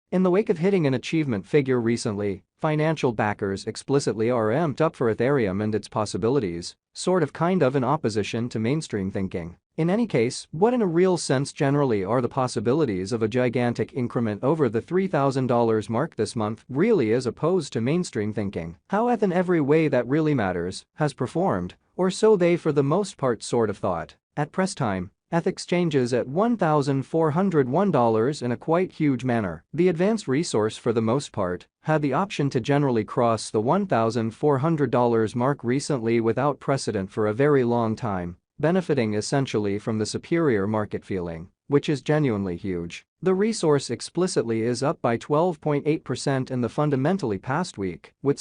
In the wake of hitting an achievement figure recently, financial backers explicitly are amped up for Ethereum and its possibilities, kind of in opposition to mainstream thinking. In any case, what in a real sense generally are the possibilities of a gigantic increment over the $3,000 mark this month really as opposed to mainstream thinking? How ETH in every way that really matters has performed, or so they for the most part thought. At press time, ETH exchanges at $1,401 in a quite huge manner. The advanced resource for the most part had the option to generally cross the $1,400 mark recently without precedent for a very long time, benefiting essentially from the superior market feeling, which is genuinely huge. The resource explicitly is up by 12.8% in the fundamentally past week, with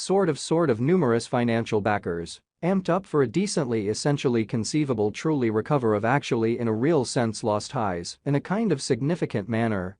numerous financial backers amped up for a decently essentially conceivable truly recover of actually in a real sense lost highs in a significant manner.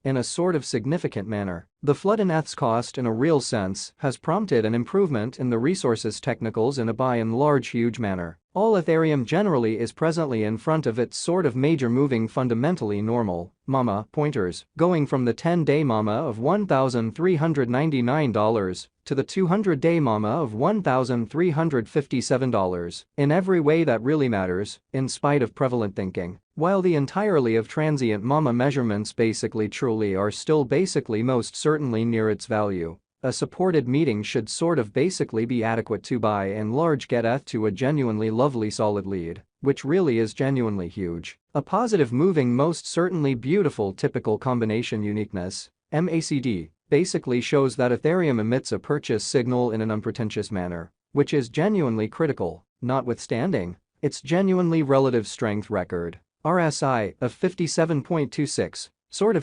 The flood in ETH's cost in a real sense has prompted an improvement in the resource's technicals in a by and large huge manner. All Ethereum generally is presently in front of its major moving fundamentally normal mama pointers, going from the 10-day mama of $1,399 to the 200-day mama of $1,357. In every way that really matters, in spite of prevalent thinking. While the entirely of transient mama measurements truly are still most certainly near its value, a supported meeting should basically be adequate to by and large get ETH to a genuinely lovely solid lead, which really is genuinely huge. A positive moving most certainly beautiful typical combination uniqueness, MACD, basically shows that Ethereum emits a purchase signal in an unpretentious manner, which is genuinely critical, notwithstanding its genuinely relative strength record. RSI of 57.26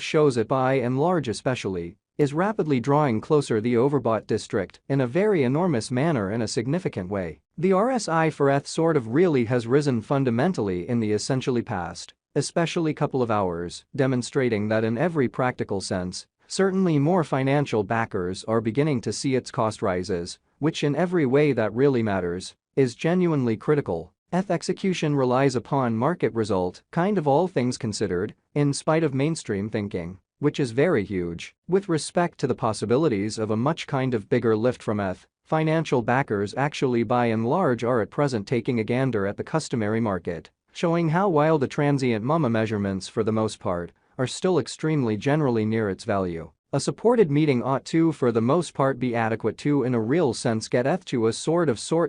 shows it by and large especially is rapidly drawing closer the overbought district in a very enormous manner in a significant way. The RSI for ETH really has risen fundamentally in the essentially past, especially couple of hours, demonstrating that in every practical sense, certainly more financial backers are beginning to see its cost rises, which in every way that really matters is genuinely critical. ETH execution relies upon market result, all things considered, in spite of mainstream thinking, which is very huge. With respect to the possibilities of a much bigger lift from ETH, financial backers actually by and large are at present taking a gander at the customary market, showing how while the transient mama measurements for the most part are still extremely generally near its value, a supported meeting ought to for the most part be adequate to in a real sense get ETH to a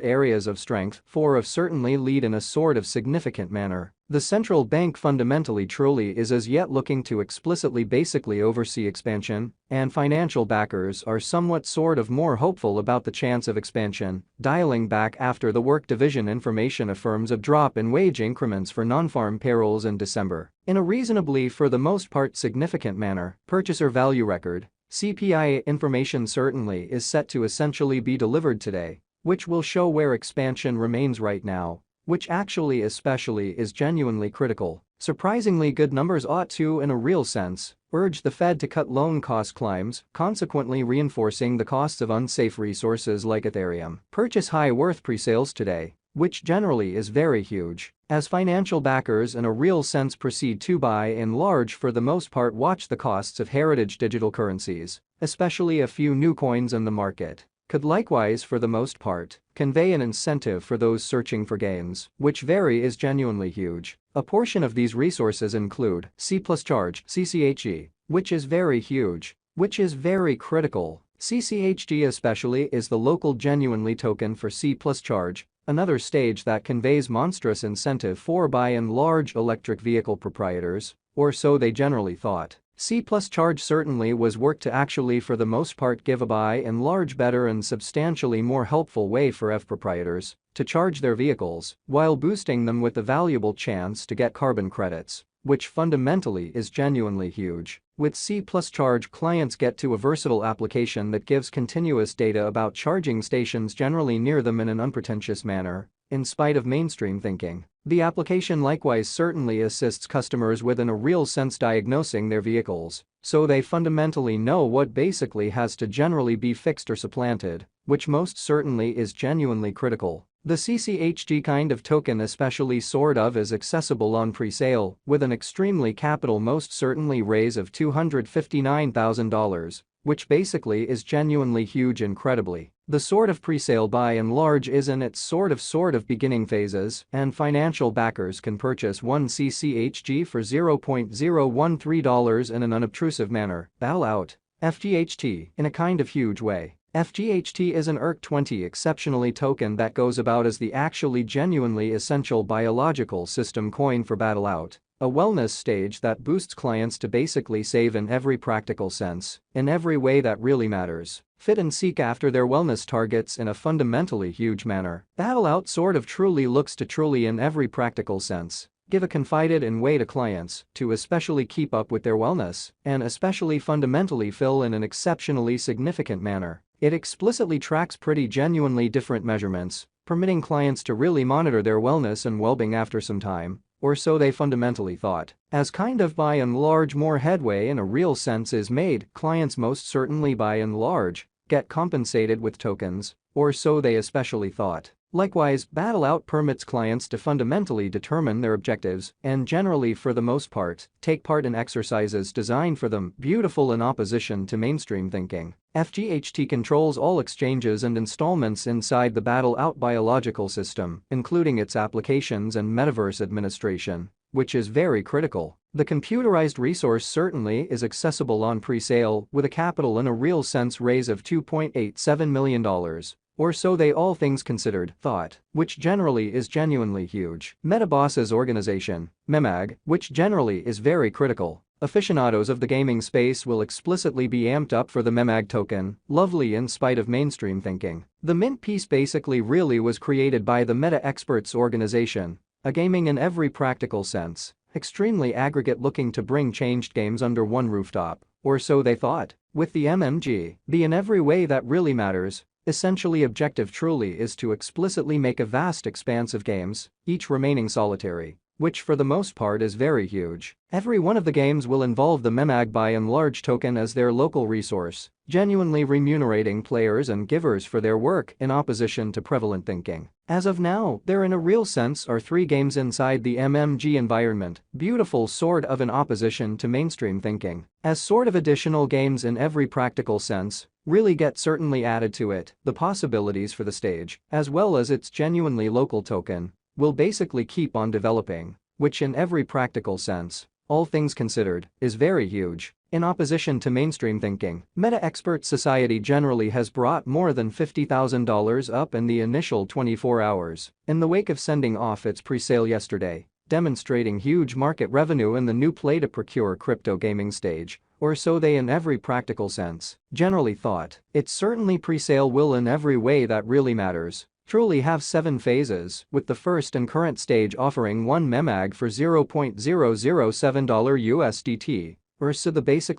areas of strength for of certainly lead in a significant manner. The central bank fundamentally truly is as yet looking to explicitly basically oversee expansion, and financial backers are somewhat more hopeful about the chance of expansion, dialing back after the work division information affirms a drop in wage increments for non-farm payrolls in December. In a reasonably for the most part significant manner, purchaser value record, CPI information certainly is set to essentially be delivered today, which will show where expansion remains right now, which actually especially is genuinely critical. Surprisingly good numbers ought to in a real sense urge the Fed to cut loan cost climbs, consequently reinforcing the costs of unsafe resources like Ethereum. Purchase high worth pre-sales today, which generally is very huge, as financial backers in a real sense proceed to by and large for the most part watch the costs of heritage digital currencies, especially a few new coins in the market, could likewise for the most part convey an incentive for those searching for gains, which is genuinely huge. A portion of these resources include C+ charge CCHG, which is very huge, which is very critical. CCHG especially is the local genuinely token for C+ charge, another stage that conveys monstrous incentive for by and large electric vehicle proprietors, or so they generally thought. C+ charge certainly was worked to actually for the most part give a by and large better and substantially more helpful way for EV proprietors to charge their vehicles while boosting them with the valuable chance to get carbon credits, which fundamentally is genuinely huge. With C+ charge, clients get to a versatile application that gives continuous data about charging stations generally near them in an unpretentious manner, in spite of mainstream thinking. The application likewise certainly assists customers with in a real sense diagnosing their vehicles, so they fundamentally know what basically has to generally be fixed or supplanted, which most certainly is genuinely critical. The CCHG token especially is accessible on pre-sale with an extremely capital most certainly raise of $259,000, which basically is genuinely huge incredibly. The sort of presale by and large is in its sort of beginning phases, and financial backers can purchase one CCHG for $0.013 in an unobtrusive manner. Bow out. FGHT, in a kind of huge way. FGHT is an ERC-20 exceptionally token that goes about as the actually genuinely essential biological system coin for Battle Out, a wellness stage that boosts clients to basically save in every practical sense, in every way that really matters, fit and seek after their wellness targets in a fundamentally huge manner. Battle Out truly looks to truly in every practical sense give a confided in way to clients to especially keep up with their wellness and especially fundamentally fill in an exceptionally significant manner. It explicitly tracks pretty genuinely different measurements, permitting clients to really monitor their wellness and well-being after some time, or so they fundamentally thought. As kind of by and large more headway in a real sense is made, clients most certainly by and large get compensated with tokens, or so they especially thought. Likewise, Battle Out permits clients to fundamentally determine their objectives and generally for the most part, take part in exercises designed for them, beautiful in opposition to mainstream thinking. FGHT controls all exchanges and installments inside the Battle Out biological system, including its applications and metaverse administration, which is very critical. The computerized resource certainly is accessible on pre-sale with a capital in a real sense raise of $2.87 million. Or so they all things considered thought, which generally is genuinely huge. Metaboss's organization, MEMAG, which generally is very critical. Aficionados of the gaming space will explicitly be amped up for the MEMAG token, lovely in spite of mainstream thinking. The mint piece basically really was created by the Meta Experts organization, a gaming in every practical sense, extremely aggregate looking to bring changed games under one rooftop, or so they thought, with the MMG, be in every way that really matters. Essentially objective truly is to explicitly make a vast expanse of games, each remaining solitary, which for the most part is very huge. Every one of the games will involve the MEMAG by and large token as their local resource, genuinely remunerating players and givers for their work in opposition to prevalent thinking. As of now, there in a real sense are 3 games inside the MMG environment, beautiful sort of in opposition to mainstream thinking, as sort of additional games in every practical sense, really get certainly added to it. The possibilities for the stage, as well as its genuinely local token, will basically keep on developing, which in every practical sense, all things considered, is very huge. In opposition to mainstream thinking, Meta Expert Society generally has brought more than $50,000 up in the initial 24 hours, in the wake of sending off its pre-sale yesterday, demonstrating huge market revenue in the new play-to-procure crypto gaming stage, or so they in every practical sense generally thought. Its certainly pre-sale will in every way that really matters truly have 7 phases, with the first and current stage offering 1 MEMAG for $0.007 USDT, or so the basic